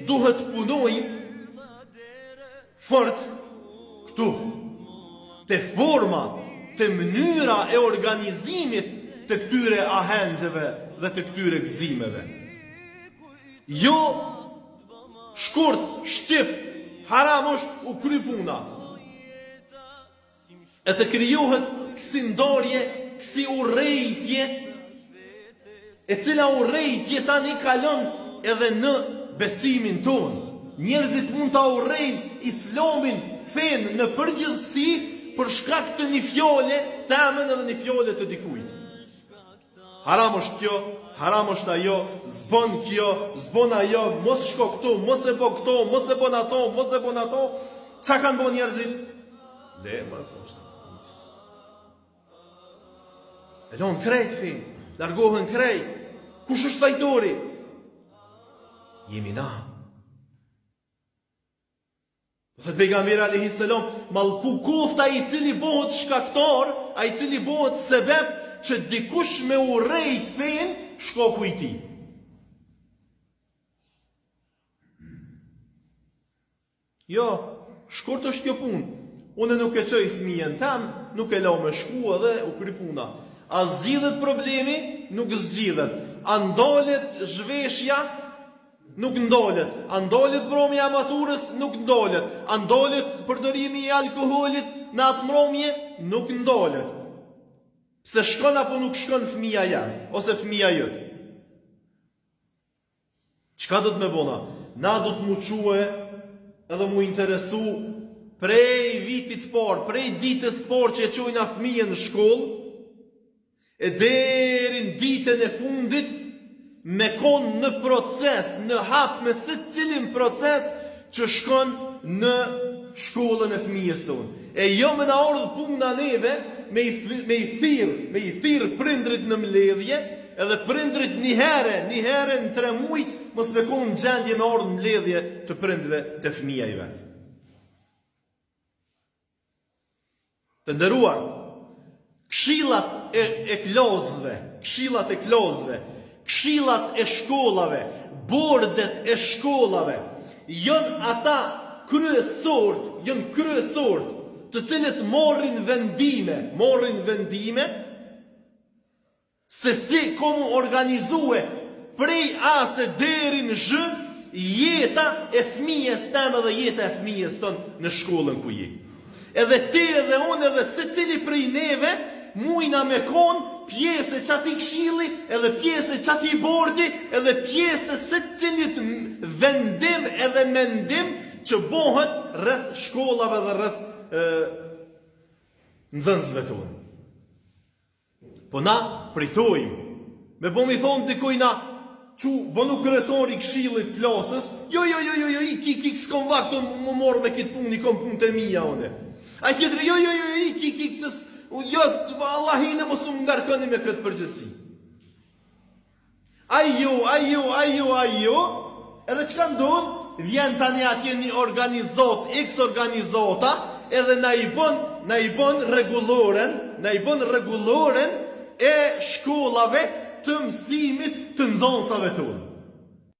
duhet punojmë fort këtu, te forma, te mënyra e organizimit të këtyre ahengjeve dhe të këtyre gëzimeve. Jo shkurt, shqip, haram është u kry puna. E të krijohet kësi ndarje, kësi urrejtje, e cila urrejtje tani kalon edhe në besimin tonë. Njerëzit mund ta urrejnë islamin, fen në përgjithësi për shkak të një fjole temën edhe një fjole të dikujt. Haram është kjo, haram është ajo, zbon kjo, zbon ajo, mos shko këtu, mos e bo këto, mos e bon ato, mos e bon ato. Qa kanë bo njerëzit? Le, më poshtë. E lonë krejt fin, largohen krejt. Kush është fajtori? Jemi na. Dhe pejgamberi alayhis salam, mallku kofta i cili bëhet shkaktar, ai i cili bëhet sebeb që dikush me urrejt fen shkoku i tij. Jo, shkurt është kjo punë. Unë nuk e çoj fëmijën tam, nuk e lau me shku edhe u kry puna. A zgjidhet problemi? Nuk zgjidhet. A ndalet zhveshja? Nuk ndalet. A ndalet mbromja e maturës? Nuk ndalet. A ndalet përdorimi i alkoolit në atë mbromje? Nuk ndalet. Pse shkon apo nuk shkon fëmia jam ose fëmia jot? Çka do të më bëna? Na do të më quë edhe mu interesu prej vitit të parë, prej ditës të parë që e çojna fëmijën në shkollë, e deri në ditën e fundit me konë në proces, në hap me se cilin proces që shkon në shkollën e fëmijës tonë. E jo me na ardhë puna neve me i thirr prindrit në mbledhje, edhe prindrit një herë në 3 muaj mos me konë në gjendje me ardhë mbledhje të prindve të fëmija i vetë. Të nderuar, këshillat e klozëve, këshillat e shkollave, bordet e shkollave, janë ata kryesort, të cilët morrin vendime, se si komu organizue prej A se deri në Z jeta e fëmijës teme dhe jeta e fëmijës tonë në shkollën ku je. Edhe ti edhe unë edhe se cili prej neve mujna me konë pjesë e qati këshilli, edhe pjesë e qati bordi, edhe pjesë e se cilit vendim edhe mendim që bohet rreth shkollave dhe rreth nxënësve tonë. Po na pritojmë, me bo mi thonë dikojna, që bënu kretori këshillit klasës, jo, ik, s'kom vaktë, më morë me kitë punë, i kom punë të mija, one. A kitëri, jo, ik, jo, Allahine mos u ngarkoni me këtë përgjësi. Ajo, edhe që ka ndodhë, vjen tani atje një organizot, x organizota, edhe na i bën reguloren e shkollave të mësimit të nxënësave tonë.